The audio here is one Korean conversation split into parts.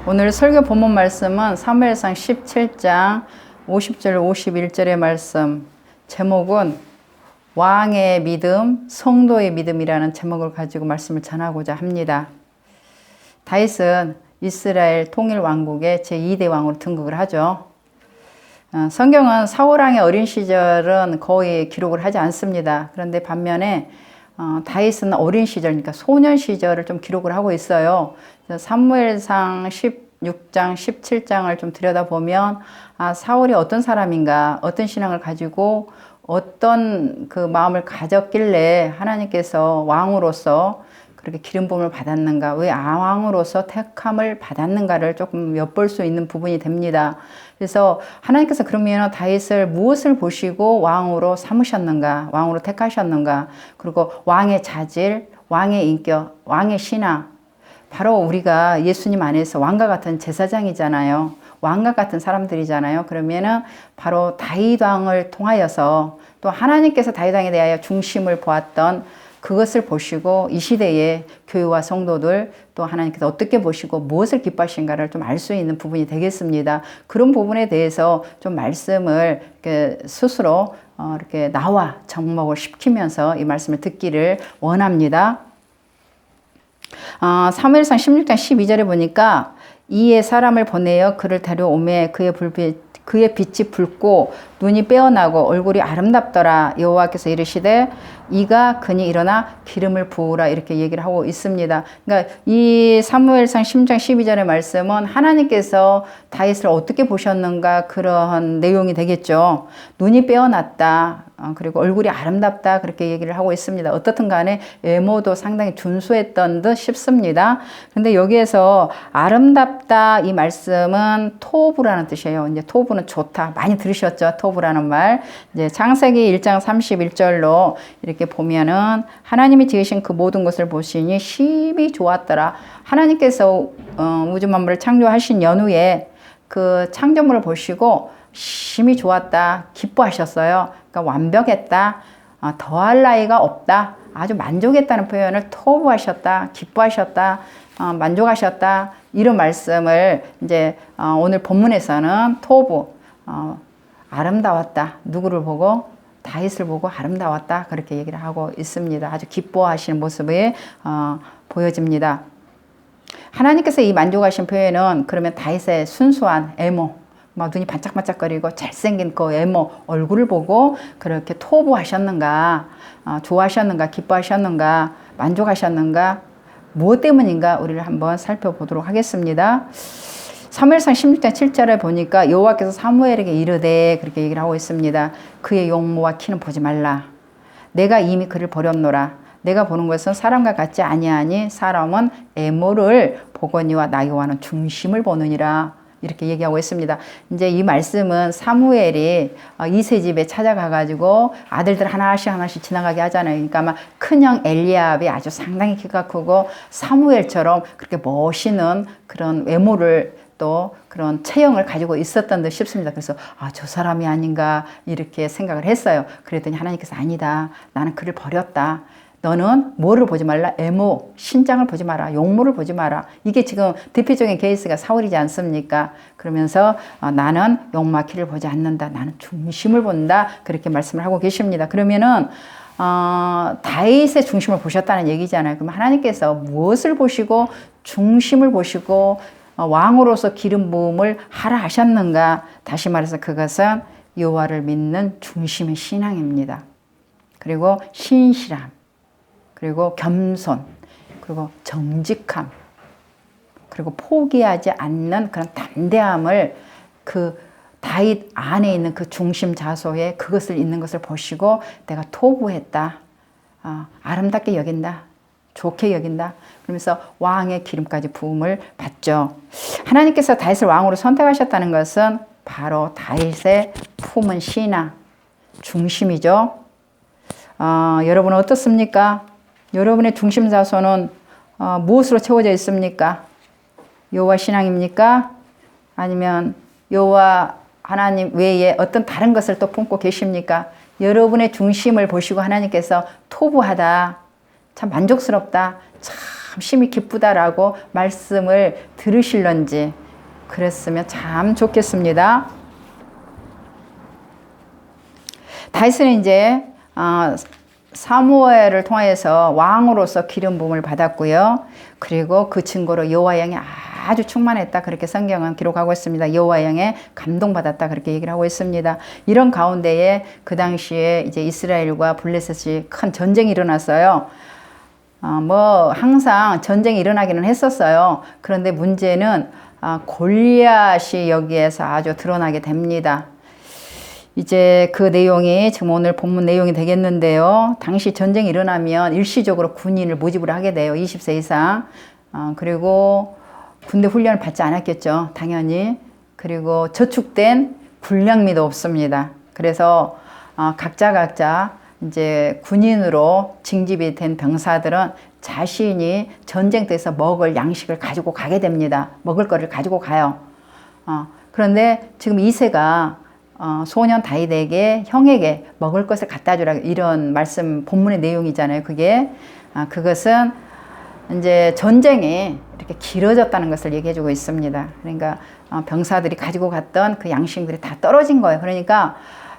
오늘 설교 본문 말씀은 사무엘상 17장 50절 51절의 말씀. 제목은 왕의 믿음, 성도의 믿음이라는 제목을 가지고 말씀을 전하고자 합니다. 다윗은 이스라엘 통일왕국의 제2대 왕으로 등극을 하죠. 성경은 사울왕의 어린 시절은 거의 기록을 하지 않습니다. 그런데 반면에 다윗은 어린 시절, 그러니까 소년 시절을 좀 기록을 하고 있어요. 사무엘상 16장, 17장을 좀 들여다보면 사울이 어떤 사람인가, 어떤 신앙을 가지고 어떤 그 마음을 가졌길래 하나님께서 왕으로서 그렇게 기름 부음을 받았는가, 왜 왕으로서 택함을 받았는가를 조금 엿볼 수 있는 부분이 됩니다. 그래서 하나님께서 그러면 다윗을 무엇을 보시고 왕으로 삼으셨는가, 왕으로 택하셨는가, 그리고 왕의 자질, 왕의 인격, 왕의 신앙, 바로 우리가 예수님 안에서 왕과 같은 제사장이잖아요. 왕과 같은 사람들이잖아요. 그러면은 바로 다윗 왕을 통하여서 또 하나님께서 다윗 왕에 대하여 중심을 보았던 그것을 보시고 이 시대의 교회와 성도들 또 하나님께서 어떻게 보시고 무엇을 기뻐하신가를 좀 알 수 있는 부분이 되겠습니다. 그런 부분에 대해서 좀 말씀을 이렇게 스스로 이렇게 나와 접목을 시키면서 이 말씀을 듣기를 원합니다. 사무엘상 16장 12절에 보니까 이에 사람을 보내어 그를 데려오매 그의 빛이 붉고 눈이 빼어나고 얼굴이 아름답더라. 여호와께서 이르시되 이가 그니 일어나 기름을 부으라, 이렇게 얘기를 하고 있습니다. 그러니까 이 사무엘상 16장 12절의 말씀은 하나님께서 다윗을 어떻게 보셨는가 그런 내용이 되겠죠. 눈이 빼어났다. 그리고 얼굴이 아름답다, 그렇게 얘기를 하고 있습니다. 어떻든 간에 외모도 상당히 준수했던 듯 싶습니다. 그런데 여기에서 아름답다 이 말씀은 토부라는 뜻이에요. 이제 토부는 좋다. 많이 들으셨죠? 토부라는 말. 이제 창세기 1장 31절로 이렇게 보면은 하나님이 지으신 그 모든 것을 보시니 심히 좋았더라. 하나님께서 우주 만물을 창조하신 연후에 그 창조물을 보시고 심히 좋았다, 기뻐하셨어요. 그러니까 완벽했다, 더할 나위가 없다, 아주 만족했다는 표현을 토부하셨다, 기뻐하셨다, 만족하셨다, 이런 말씀을 이제 오늘 본문에서는 토부, 아름다웠다, 누구를 보고? 다윗을 보고 아름다웠다, 그렇게 얘기를 하고 있습니다. 아주 기뻐하시는 모습이 보여집니다. 하나님께서 이 만족하신 표현은 그러면 다윗의 순수한 애모, 막 눈이 반짝반짝거리고 잘생긴 그 외모, 얼굴을 보고 그렇게 토부하셨는가, 좋아하셨는가, 기뻐하셨는가, 만족하셨는가, 무엇 때문인가 우리를 한번 살펴보도록 하겠습니다. 사무엘상 16장 7절에 보니까 여호와께서 사무엘에게 이르되, 그렇게 얘기를 하고 있습니다. 그의 용모와 키는 보지 말라. 내가 이미 그를 버렸노라. 내가 보는 것은 사람과 같지 아니하니 사람은 애모를 보거니와 나 여호와는 중심을 보느니라, 이렇게 얘기하고 있습니다. 이제 이 말씀은 사무엘이 이세 집에 찾아가가지고 아들들 하나씩 지나가게 하잖아요. 그러니까 아마 큰형 엘리압이 아주 상당히 키가 크고 사무엘처럼 그렇게 멋있는 그런 외모를 또 그런 체형을 가지고 있었던 듯 싶습니다. 그래서 저 사람이 아닌가 이렇게 생각을 했어요. 그랬더니 하나님께서 아니다. 나는 그를 버렸다. 너는 뭐를 보지 말라? 애모, 신장을 보지 마라. 용모를 보지 마라. 이게 지금 대표적인 케이스가 사울이지 않습니까? 그러면서 나는 용모와 키를 보지 않는다. 나는 중심을 본다. 그렇게 말씀을 하고 계십니다. 그러면은 다윗의 중심을 보셨다는 얘기잖아요. 그럼 하나님께서 무엇을 보시고 중심을 보시고 왕으로서 기름 부음을 하라 하셨는가? 다시 말해서 그것은 여호와를 믿는 중심의 신앙입니다. 그리고 신실함, 그리고 겸손, 그리고 정직함, 그리고 포기하지 않는 그런 담대함을 그 다윗 안에 있는 그 중심 자소에 그것을 있는 것을 보시고 내가 토부했다, 아름답게 여긴다, 좋게 여긴다, 그러면서 왕의 기름까지 부음을 받죠. 하나님께서 다윗을 왕으로 선택하셨다는 것은 바로 다윗의 품은 신앙, 중심이죠. 여러분은 어떻습니까? 여러분의 중심 자소는 무엇으로 채워져 있습니까? 여호와 신앙입니까? 아니면 여호와 하나님 외에 어떤 다른 것을 또 품고 계십니까? 여러분의 중심을 보시고 하나님께서 토부하다, 참 만족스럽다, 참 참 심히 기쁘다라고 말씀을 들으실런지 그랬으면 참 좋겠습니다. 다윗은 이제 사무엘을 통해서 왕으로서 기름 부음을 받았고요. 그리고 그 증거로 여호와 영이 아주 충만했다. 그렇게 성경은 기록하고 있습니다. 여호와 영에 감동받았다. 그렇게 얘기를 하고 있습니다. 이런 가운데에 그 당시에 이제 이스라엘과 블레셋이 큰 전쟁이 일어났어요. 항상 전쟁이 일어나기는 했었어요. 그런데 문제는 골리앗이 여기에서 아주 드러나게 됩니다. 이제 그 내용이 지금 오늘 본문 내용이 되겠는데요. 당시 전쟁이 일어나면 일시적으로 군인을 모집을 하게 돼요. 20세 이상. 그리고 군대 훈련을 받지 않았겠죠. 당연히. 그리고 저축된 군량미도 없습니다. 그래서 각자 이제 군인으로 징집이 된 병사들은 자신이 전쟁터에서 먹을 양식을 가지고 가게 됩니다. 먹을 거를 가지고 가요. 그런데 지금 이새가 소년 다윗에게 형에게 먹을 것을 갖다 주라 이런 말씀 본문의 내용이잖아요. 그것은 이제 전쟁이 이렇게 길어졌다는 것을 얘기해 주고 있습니다. 그러니까 병사들이 가지고 갔던 그 양식들이 다 떨어진 거예요. 그러니까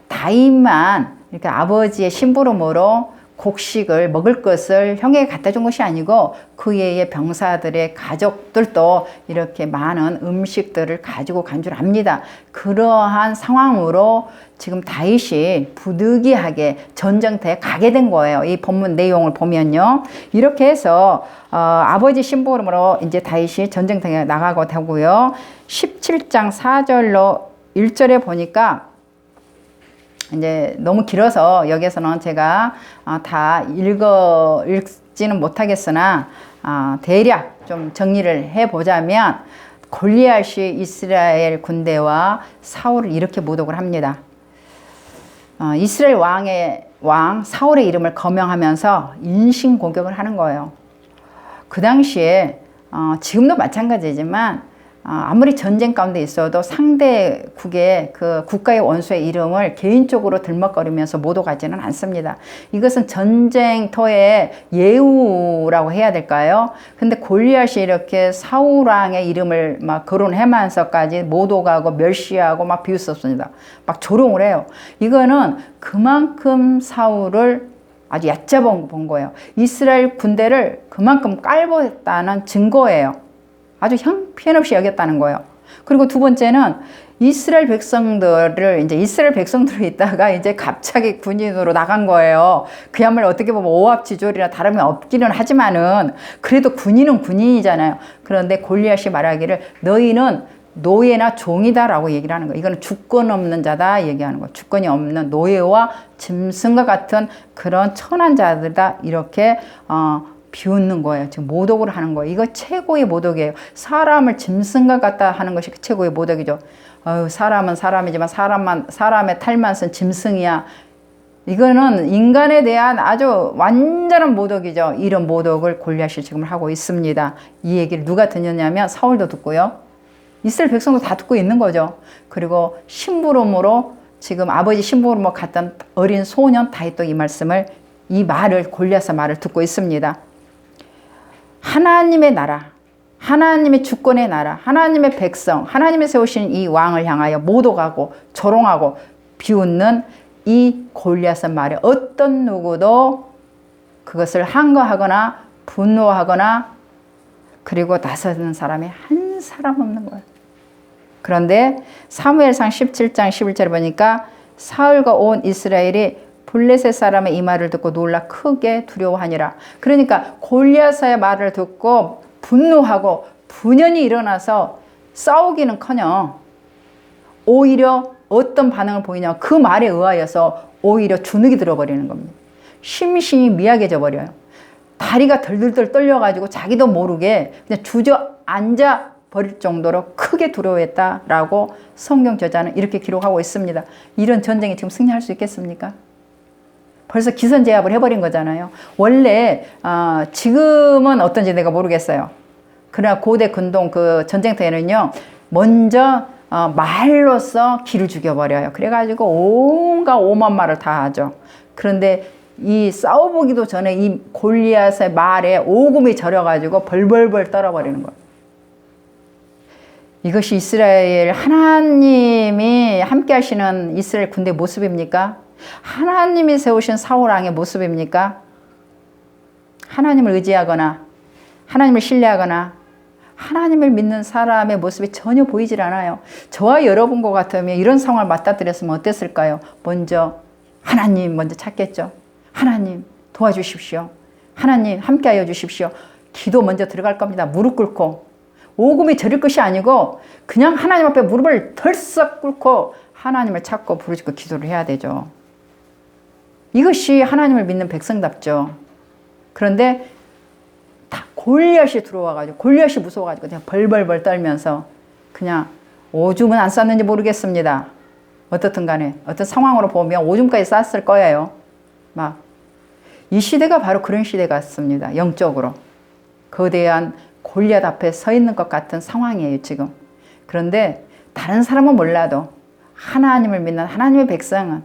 다윗만 이렇게 아버지의 심부름으로 곡식을 먹을 것을 형에게 갖다 준 것이 아니고 그 외의 병사들의 가족들도 이렇게 많은 음식들을 가지고 간 줄 압니다. 그러한 상황으로 지금 다윗이 부득이하게 전쟁터에 가게 된 거예요. 이 본문 내용을 보면요. 이렇게 해서 아버지 심부름으로 이제 다윗이 전쟁터에 나가고 되고요. 17장 4절로 1절에 보니까 이제 너무 길어서 여기서는 제가 다 읽지는 못하겠으나 대략 좀 정리를 해보자면 골리앗이 이스라엘 군대와 사울을 이렇게 모독을 합니다. 이스라엘 왕 사울의 이름을 거명하면서 인신공격을 하는 거예요. 그 당시에 지금도 마찬가지지만 아무리 전쟁 가운데 있어도 상대국의 그 국가의 원수의 이름을 개인적으로 들먹거리면서 모독하지는 않습니다. 이것은 전쟁터의 예우라고 해야 될까요? 근데 골리앗이 이렇게 사울 왕의 이름을 막 거론하면서까지 모독하고 멸시하고 막 비웃었습니다. 막 조롱을 해요. 이거는 그만큼 사울을 아주 얕잡아 본 거예요. 이스라엘 군대를 그만큼 깔보했다는 증거예요. 아주 형편없이 여겼다는 거예요. 그리고 두 번째는 이스라엘 백성들이 있다가 이제 갑자기 군인으로 나간 거예요. 그야말로 어떻게 보면 오합지졸이나 다름이 없기는 하지만은 그래도 군인은 군인이잖아요. 그런데 골리앗이 말하기를 너희는 노예나 종이다라고 얘기를 하는 거예요. 이거는 주권 없는 자다 얘기하는 거예요. 주권이 없는 노예와 짐승과 같은 그런 천한 자들이다 이렇게 비웃는 거예요. 지금 모독을 하는 거예요. 이거 최고의 모독이에요. 사람을 짐승과 같다 하는 것이 최고의 모독이죠. 사람은 사람이지만 사람의 탈만 쓴 짐승이야. 이거는 인간에 대한 아주 완전한 모독이죠. 이런 모독을 골리앗이 지금 하고 있습니다. 이 얘기를 누가 듣느냐면 사울도 듣고요. 이스라엘 백성도 다 듣고 있는 거죠. 그리고 심부름으로 지금 아버지 심부름으로 갔던 어린 소년 다윗도 이 말을 골리앗의 말을 듣고 있습니다. 하나님의 나라, 하나님의 주권의 나라, 하나님의 백성, 하나님의 세우신 이 왕을 향하여 모독하고 조롱하고 비웃는 이 골리앗의 말에 어떤 누구도 그것을 항거하거나 분노하거나 그리고 나서는 사람이 한 사람 없는 거예요. 그런데 사무엘상 17장 11절에 보니까 사울과 온 이스라엘이 블레셋 사람의 이 말을 듣고 놀라 크게 두려워하니라. 그러니까 골리앗의 말을 듣고 분노하고 분연이 일어나서 싸우기는커녕 오히려 어떤 반응을 보이냐 그 말에 의하여서 오히려 주눅이 들어버리는 겁니다. 심신이 미약해져 버려요. 다리가 덜덜덜 떨려가지고 자기도 모르게 그냥 주저앉아 버릴 정도로 크게 두려워했다라고 성경 저자는 이렇게 기록하고 있습니다. 이런 전쟁에 지금 승리할 수 있겠습니까? 벌써 기선제압을 해버린 거잖아요. 원래 지금은 어떤지 내가 모르겠어요. 그러나 고대 근동 그 전쟁터에는요. 먼저 말로써 기를 죽여버려요. 그래가지고 온갖 오만 말을 다 하죠. 그런데 이 싸워보기도 전에 이 골리앗의 말에 오금이 저려가지고 벌벌벌 떨어버리는 거예요. 이것이 이스라엘 하나님이 함께 하시는 이스라엘 군대 모습입니까? 하나님이 세우신 사울 왕의 모습입니까? 하나님을 의지하거나 하나님을 신뢰하거나 하나님을 믿는 사람의 모습이 전혀 보이질 않아요. 저와 여러분과 같으면 이런 상황을 맞닥뜨렸으면 어땠을까요? 먼저 하나님 먼저 찾겠죠. 하나님 도와주십시오. 하나님 함께하여 주십시오. 기도 먼저 들어갈 겁니다. 무릎 꿇고 오금이 저릴 것이 아니고 그냥 하나님 앞에 무릎을 덜썩 꿇고 하나님을 찾고 부르짖고 기도를 해야 되죠. 이것이 하나님을 믿는 백성답죠. 그런데 다 골리앗이 들어와가지고 골리앗이 무서워가지고 그냥 벌벌벌 떨면서 그냥 오줌은 안 쌌는지 모르겠습니다. 어떻든 간에 어떤 상황으로 보면 오줌까지 쌌을 거예요. 막 이 시대가 바로 그런 시대 같습니다. 영적으로 거대한 골리앗 앞에 서 있는 것 같은 상황이에요 지금. 그런데 다른 사람은 몰라도 하나님을 믿는 하나님의 백성은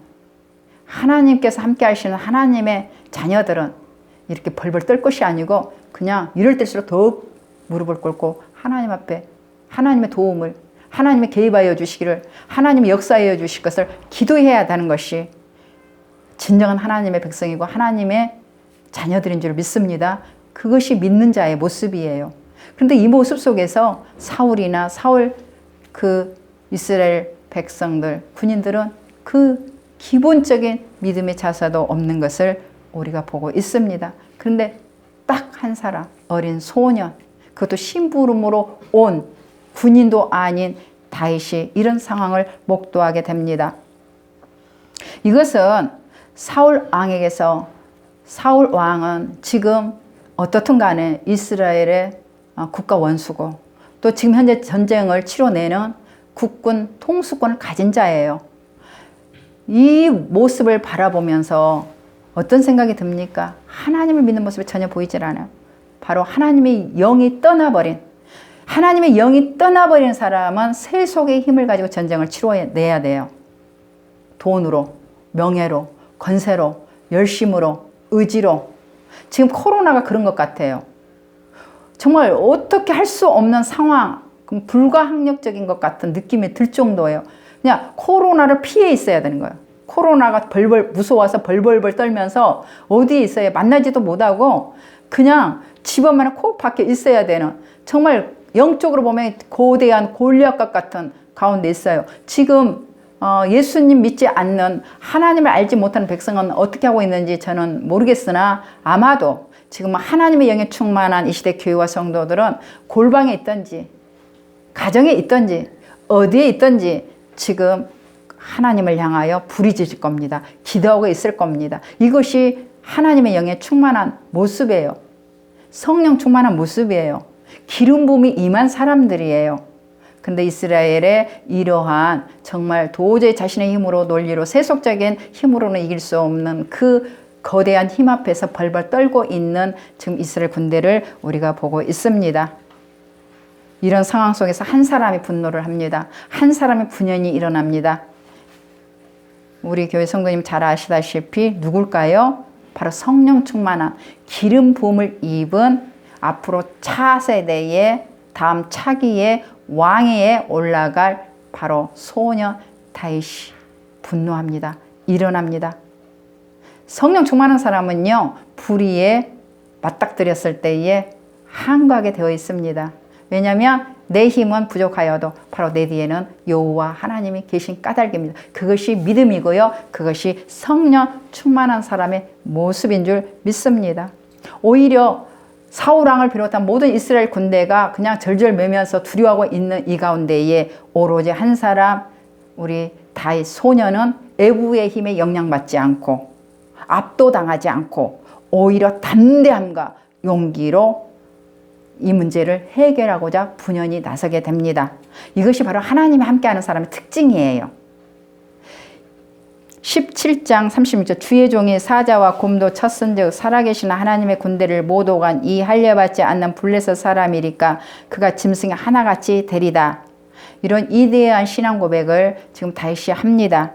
하나님께서 함께 하시는 하나님의 자녀들은 이렇게 벌벌 떨 것이 아니고 그냥 이럴 때일수록 더욱 무릎을 꿇고 하나님 앞에 하나님의 도움을 하나님의 개입하여 주시기를 하나님의 역사하여 주실 것을 기도해야 하는 것이 진정한 하나님의 백성이고 하나님의 자녀들인 줄 믿습니다. 그것이 믿는 자의 모습이에요. 그런데 이 모습 속에서 사울이나 사울 그 이스라엘 백성들 군인들은 그 기본적인 믿음의 자세도 없는 것을 우리가 보고 있습니다. 그런데 딱 한 사람 어린 소년 그것도 심부름으로 온 군인도 아닌 다윗이 이런 상황을 목도하게 됩니다. 이것은 사울 왕에게서 사울 왕은 지금 어떻든 간에 이스라엘의 국가 원수고 또 지금 현재 전쟁을 치러내는 국군 통수권을 가진 자예요. 이 모습을 바라보면서 어떤 생각이 듭니까? 하나님을 믿는 모습이 전혀 보이질 않아요. 바로 하나님의 영이 떠나버린 하나님의 영이 떠나버린 사람은 세속의 힘을 가지고 전쟁을 치러내야 돼요. 돈으로, 명예로, 권세로, 열심으로, 의지로. 지금 코로나가 그런 것 같아요. 정말 어떻게 할 수 없는 상황, 불가항력적인 것 같은 느낌이 들 정도예요. 그냥 코로나를 피해 있어야 되는 거예요. 코로나가 벌벌 무서워서 벌벌벌 떨면서 어디에 있어야 만나지도 못하고 그냥 집 안에 콕 박혀 있어야 되는 정말 영적으로 보면 거대한 골리앗과 같은 가운데 있어요. 지금 예수님 믿지 않는 하나님을 알지 못하는 백성은 어떻게 하고 있는지 저는 모르겠으나 아마도 지금 하나님의 영에 충만한 이 시대 교회와 성도들은 골방에 있든지 가정에 있든지 어디에 있든지 지금 하나님을 향하여 부르짖을 겁니다. 기도하고 있을 겁니다. 이것이 하나님의 영에 충만한 모습이에요. 성령 충만한 모습이에요. 기름 부음이 임한 사람들이에요. 근데 이스라엘의 이러한 정말 도저히 자신의 힘으로 논리로 세속적인 힘으로는 이길 수 없는 그 거대한 힘 앞에서 벌벌 떨고 있는 지금 이스라엘 군대를 우리가 보고 있습니다. 이런 상황 속에서 한 사람이 분노를 합니다. 한 사람의 분연이 일어납니다. 우리 교회 성도님 잘 아시다시피 누굴까요? 바로 성령 충만한 기름 부음을 입은 앞으로 차세대의 다음 차기의 왕위에 올라갈 바로 소년 다윗이 분노합니다. 일어납니다. 성령 충만한 사람은요, 불의에 맞닥뜨렸을 때에 항거하게 되어 있습니다. 왜냐하면 내 힘은 부족하여도 바로 내 뒤에는 여호와 하나님이 계신 까닭입니다. 그것이 믿음이고요. 그것이 성령 충만한 사람의 모습인 줄 믿습니다. 오히려 사울왕을 비롯한 모든 이스라엘 군대가 그냥 절절매면서 두려워하고 있는 이 가운데에 오로지 한 사람 우리 다윗 소년은 애구의 힘에 영향받지 않고 압도당하지 않고 오히려 담대함과 용기로 이 문제를 해결하고자 분연히 나서게 됩니다. 이것이 바로 하나님이 함께하는 사람의 특징이에요. 17장 36절 주의 종이 사자와 곰도 쳤은즉 살아계신 하나님의 군대를 못 오간 이 할례받지 않는 블레셋 사람이리까 그가 짐승이 하나같이 되리다. 이런 이대한 신앙 고백을 지금 다윗이 합니다.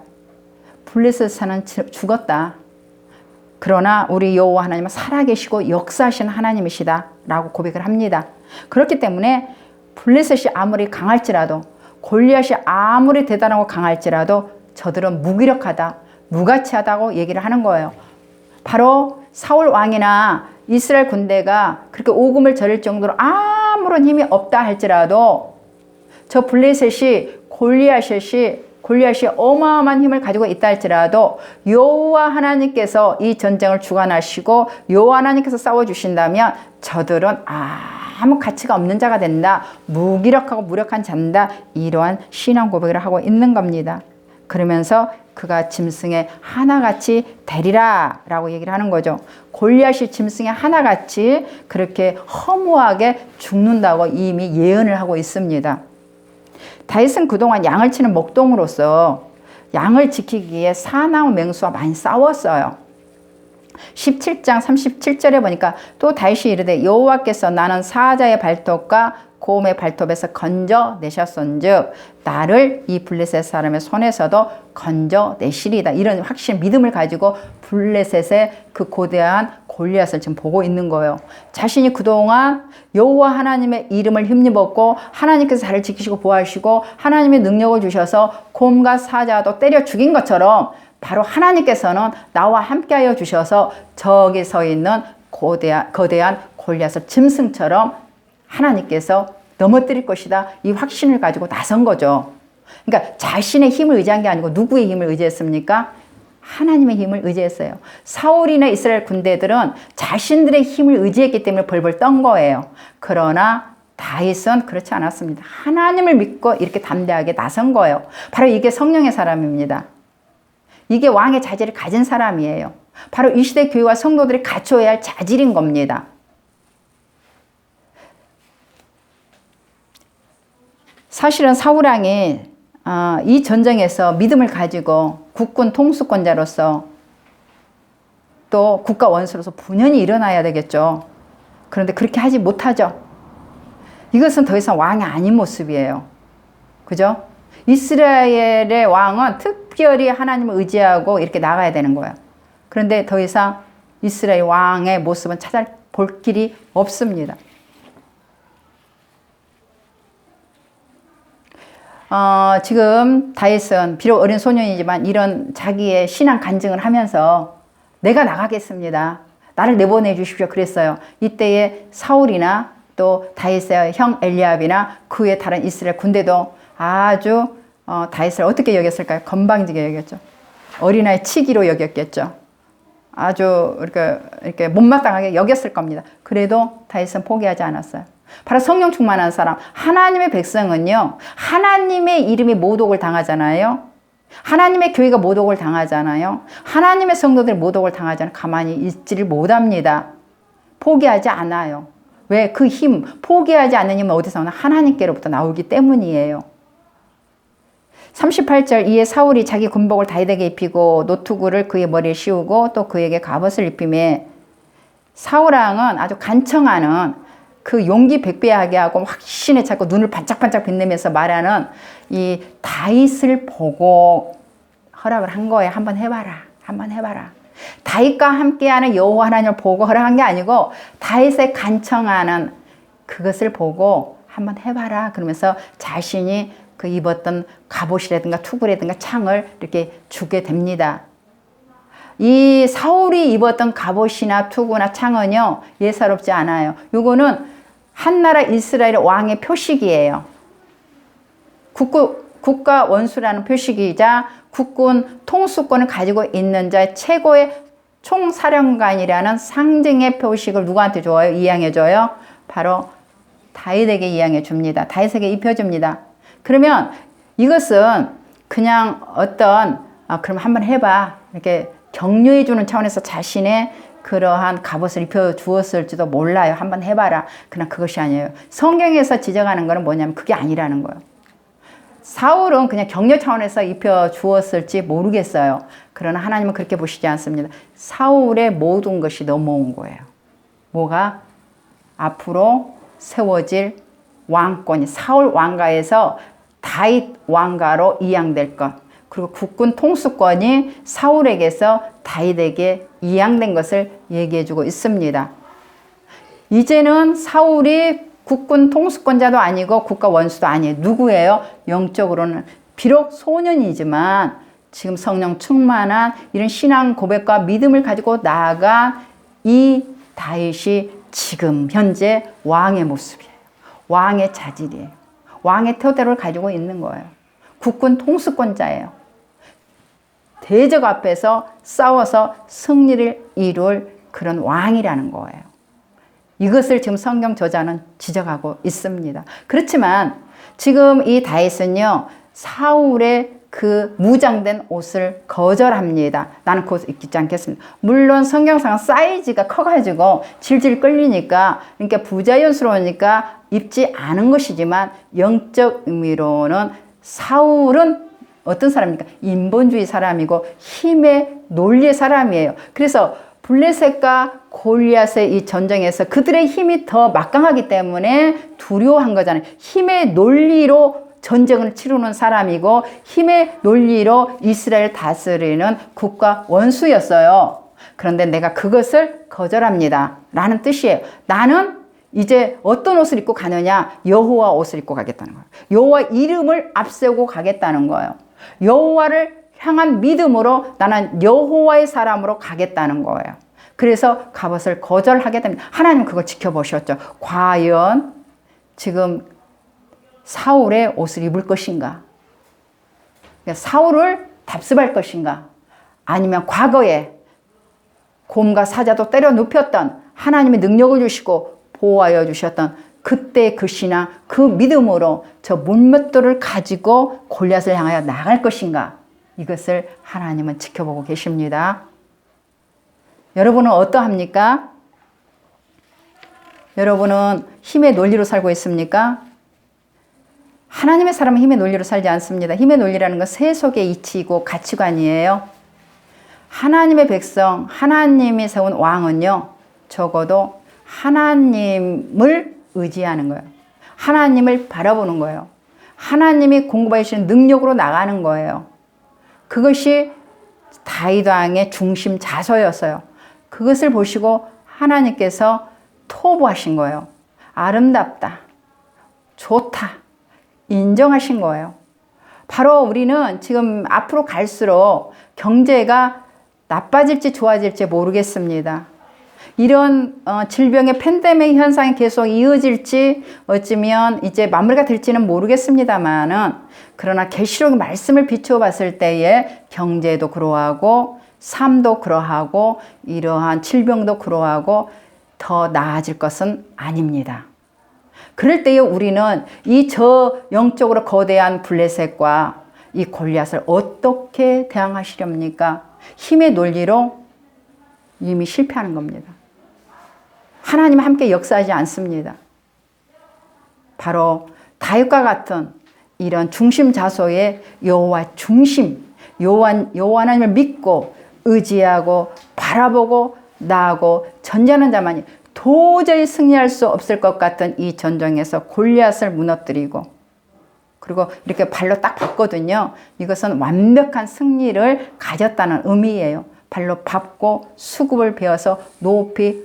블레셋 사는 죽었다. 그러나 우리 여호와 하나님은 살아계시고 역사하시는 하나님이시다 라고 고백을 합니다. 그렇기 때문에 블레셋이 아무리 강할지라도, 골리앗이 아무리 대단하고 강할지라도 저들은 무기력하다, 무가치하다고 얘기를 하는 거예요. 바로 사울 왕이나 이스라엘 군대가 그렇게 오금을 저릴 정도로 아무런 힘이 없다 할지라도 저 블레셋이 골리앗이 어마어마한 힘을 가지고 있다 할지라도 여호와 하나님께서 이 전쟁을 주관하시고 여호와 하나님께서 싸워주신다면 저들은 아무 가치가 없는 자가 된다. 무기력하고 무력한 자다. 이러한 신앙 고백을 하고 있는 겁니다. 그러면서 그가 짐승의 하나같이 되리라 라고 얘기를 하는 거죠. 골리앗이 짐승의 하나같이 그렇게 허무하게 죽는다고 이미 예언을 하고 있습니다. 다윗은 그동안 양을 치는 목동으로서 양을 지키기 위해 사나운 맹수와 많이 싸웠어요. 17장 37절에 보니까 또 다윗이 이르되 여호와께서 나는 사자의 발톱과 고음의 발톱에서 건져내셨은즉 나를 이 블레셋 사람의 손에서도 건져내시리다. 이런 확신, 믿음을 가지고 블레셋의 그 고대한 골리앗을 지금 보고 있는 거예요. 자신이 그동안 여호와 하나님의 이름을 힘입었고 하나님께서 나를 지키시고 보호하시고 하나님의 능력을 주셔서 곰과 사자도 때려 죽인 것처럼 바로 하나님께서는 나와 함께하여 주셔서 저기 서 있는 거대한 골리앗을 짐승처럼 하나님께서 넘어뜨릴 것이다. 이 확신을 가지고 나선 거죠. 그러니까 자신의 힘을 의지한 게 아니고 누구의 힘을 의지했습니까? 하나님의 힘을 의지했어요. 사울이나 이스라엘 군대들은 자신들의 힘을 의지했기 때문에 벌벌 떤 거예요. 그러나 다윗은 그렇지 않았습니다. 하나님을 믿고 이렇게 담대하게 나선 거예요. 바로 이게 성령의 사람입니다. 이게 왕의 자질을 가진 사람이에요. 바로 이 시대 교회와 성도들이 갖춰야 할 자질인 겁니다. 사실은 사울 왕이 이 전쟁에서 믿음을 가지고 국군 통수권자로서 또 국가 원수로서 분연히 일어나야 되겠죠. 그런데 그렇게 하지 못하죠. 이것은 더 이상 왕이 아닌 모습이에요. 그죠? 이스라엘의 왕은 특별히 하나님을 의지하고 이렇게 나가야 되는 거예요. 그런데 더 이상 이스라엘 왕의 모습은 찾아볼 길이 없습니다. 지금 다윗은 비록 어린 소년이지만 이런 자기의 신앙 간증을 하면서 내가 나가겠습니다. 나를 내보내 주십시오. 그랬어요. 이때에 사울이나 또 다윗의 형 엘리압이나 그 외 다른 이스라엘 군대도 아주 다윗을 어떻게 여겼을까요? 건방지게 여겼죠. 어린아이 치기로 여겼겠죠. 아주 이렇게 못마땅하게 여겼을 겁니다. 그래도 다윗은 포기하지 않았어요. 바로 성령 충만한 사람, 하나님의 백성은요, 하나님의 이름이 모독을 당하잖아요. 하나님의 교회가 모독을 당하잖아요. 하나님의 성도들이 모독을 당하잖아요. 가만히 있지를 못합니다. 포기하지 않아요. 왜? 그 힘, 포기하지 않는 힘은 어디서 나오나? 하나님께로부터 나오기 때문이에요. 38절, 이에 사울이 자기 군복을 다윗에게 입히고 노투구를 그의 머리에 씌우고 또 그에게 갑옷을 입히매 사울왕은 아주 간청하는 그 용기 백배하게 하고 확신에 차고 눈을 반짝반짝 빛내면서 말하는 이 다윗을 보고 허락을 한 거예요. 한번 해봐라. 한번 해봐라. 다윗과 함께하는 여호와 하나님을 보고 허락한 게 아니고 다윗의 간청하는 그것을 보고 한번 해봐라. 그러면서 자신이 그 입었던 갑옷이라든가 투구라든가 창을 이렇게 주게 됩니다. 이 사울이 입었던 갑옷이나 투구나 창은요, 예사롭지 않아요. 요거는 한나라 이스라엘의 왕의 표식이에요. 국가 원수라는 표식이자 국군 통수권을 가지고 있는 자의 최고의 총사령관이라는 상징의 표식을 누구한테 줘요? 이양해 줘요? 바로 다윗에게 이양해 줍니다. 다윗에게 입혀줍니다. 그러면 이것은 그냥 그럼 한번 해봐. 이렇게 격려해 주는 차원에서 자신의 그러한 갑옷을 입혀 주었을지도 몰라요. 한번 해봐라. 그냥 그것이 아니에요. 성경에서 지적하는 거는 뭐냐면 그게 아니라는 거예요. 사울은 그냥 격려 차원에서 입혀 주었을지 모르겠어요. 그러나 하나님은 그렇게 보시지 않습니다. 사울의 모든 것이 넘어온 거예요. 뭐가? 앞으로 세워질 왕권이 사울 왕가에서 다윗 왕가로 이양될 것. 그리고 국군 통수권이 사울에게서 다윗에게 이양된 것을 얘기해주고 있습니다. 이제는 사울이 국군 통수권자도 아니고 국가 원수도 아니에요. 누구예요? 영적으로는 비록 소년이지만 지금 성령 충만한 이런 신앙 고백과 믿음을 가지고 나아간 이 다윗이 지금 현재 왕의 모습이에요. 왕의 자질이에요. 왕의 태도를 가지고 있는 거예요. 국군 통수권자예요. 대적 앞에서 싸워서 승리를 이룰 그런 왕이라는 거예요. 이것을 지금 성경 저자는 지적하고 있습니다. 그렇지만 지금 이 다윗은요, 사울의 그 무장된 옷을 거절합니다. 나는 그 옷 입지 않겠습니다. 물론 성경상 사이즈가 커가지고 질질 끌리니까, 그러니까 부자연스러우니까 입지 않은 것이지만 영적 의미로는 사울은 어떤 사람입니까? 인본주의 사람이고 힘의 논리의 사람이에요. 그래서 블레셋과 골리앗의 이 전쟁에서 그들의 힘이 더 막강하기 때문에 두려워한 거잖아요. 힘의 논리로 전쟁을 치르는 사람이고 힘의 논리로 이스라엘 다스리는 국가 원수였어요. 그런데 내가 그것을 거절합니다 라는 뜻이에요. 나는 이제 어떤 옷을 입고 가느냐? 여호와 옷을 입고 가겠다는 거예요. 여호와 이름을 앞세우고 가겠다는 거예요. 여호와를 향한 믿음으로 나는 여호와의 사람으로 가겠다는 거예요. 그래서 갑옷을 거절하게 됩니다. 하나님 그거 지켜보셨죠. 과연 지금 사울의 옷을 입을 것인가? 사울을 답습할 것인가? 아니면 과거에 곰과 사자도 때려 눕혔던 하나님의 능력을 주시고 보호하여 주셨던 그때 그 신앙, 그 믿음으로 저 물맷돌을 가지고 골리앗을 향하여 나갈 것인가? 이것을 하나님은 지켜보고 계십니다. 여러분은 어떠합니까? 여러분은 힘의 논리로 살고 있습니까? 하나님의 사람은 힘의 논리로 살지 않습니다. 힘의 논리라는 건 세속의 이치이고 가치관이에요. 하나님의 백성, 하나님이 세운 왕은요, 적어도 하나님을 의지하는 거예요. 하나님을 바라보는 거예요. 하나님이 공급해 주시는 능력으로 나가는 거예요. 그것이 다윗 왕의 중심 자서였어요. 그것을 보시고 하나님께서 토부하신 거예요. 아름답다. 좋다. 인정하신 거예요. 바로 우리는 지금 앞으로 갈수록 경제가 나빠질지 좋아질지 모르겠습니다. 이런 질병의 팬데믹 현상이 계속 이어질지 어쩌면 이제 마무리가 될지는 모르겠습니다만은, 그러나 계시록의 말씀을 비추어 봤을 때에 경제도 그러하고 삶도 그러하고 이러한 질병도 그러하고 더 나아질 것은 아닙니다. 그럴 때에 우리는 이 저 영적으로 거대한 블레셋과 이 골리앗을 어떻게 대항하시렵니까? 힘의 논리로 이미 실패하는 겁니다. 하나님은 함께 역사하지 않습니다. 바로 다윗과 같은 이런 중심 자소의 여호와 중심, 여호와 하나님을 믿고 의지하고 바라보고 나아가고 전쟁하는 자만이 도저히 승리할 수 없을 것 같은 이 전쟁에서 골리앗을 무너뜨리고, 그리고 이렇게 발로 딱 밟거든요. 이것은 완벽한 승리를 가졌다는 의미예요. 발로 밟고 수급을 베어서 높이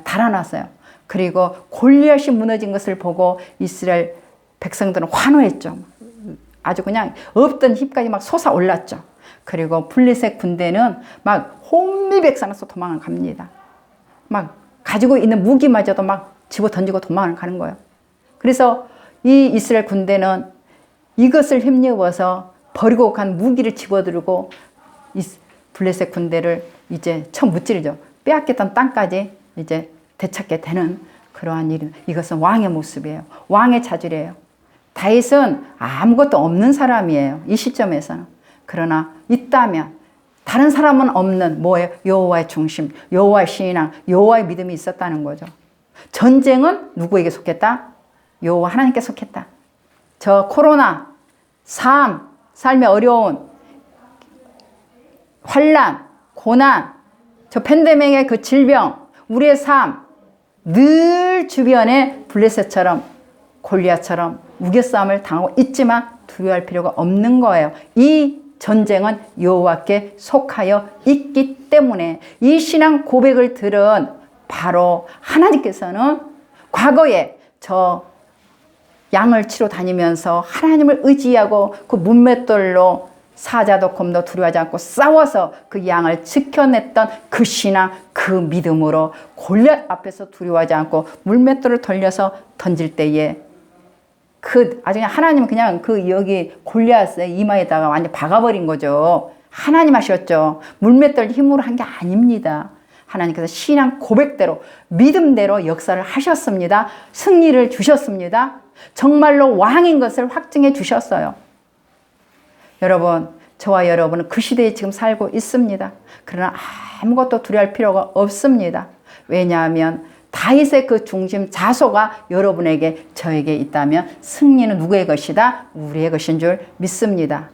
달아났어요. 그리고 골리앗이 무너진 것을 보고 이스라엘 백성들은 환호했죠. 아주 그냥 없던 힘까지 막 솟아올랐죠. 그리고 블레셋 군대는 막 혼미백산에서 도망을 갑니다. 막 가지고 있는 무기마저도 막 집어 던지고 도망을 가는 거예요. 그래서 이 이스라엘 군대는 이것을 힘입어서 버리고 간 무기를 집어들고 블레셋 군대를 이제 처음 무찌르죠. 빼앗겼던 땅까지 이제 되찾게 되는 그러한 일. 이것은 왕의 모습이에요. 왕의 자질이에요. 다윗은 아무것도 없는 사람이에요. 이 시점에서는. 그러나 있다면 다른 사람은 없는 뭐예요? 여호와의 중심, 여호와의 신앙, 여호와의 믿음이 있었다는 거죠. 전쟁은 누구에게 속했다? 여호와 하나님께 속했다. 저 코로나, 삶의 어려운 환난, 고난, 저 팬데믹의 그 질병, 우리의 삶, 늘 주변에 블레셋처럼 골리앗처럼 우겨싸움을 당하고 있지만 두려워할 필요가 없는 거예요. 이 전쟁은 여호와께 속하여 있기 때문에 이 신앙 고백을 들은 바로 하나님께서는 과거에 저 양을 치러 다니면서 하나님을 의지하고 그 문맷돌로 사자도 곰도 두려워하지 않고 싸워서 그 양을 지켜냈던 그 신앙, 그 믿음으로 골리앗 앞에서 두려워하지 않고 물맷돌을 돌려서 던질 때에 아주 그냥 하나님은 그냥 여기 골리앗의 이마에다가 완전 박아버린 거죠. 하나님 하셨죠. 물맷돌 힘으로 한 게 아닙니다. 하나님께서 신앙 고백대로 믿음대로 역사를 하셨습니다. 승리를 주셨습니다. 정말로 왕인 것을 확증해 주셨어요. 여러분, 저와 여러분은 그 시대에 지금 살고 있습니다. 그러나 아무것도 두려워할 필요가 없습니다. 왜냐하면 다윗의 그 중심 자소가 여러분에게 저에게 있다면 승리는 누구의 것이다? 우리의 것인 줄 믿습니다.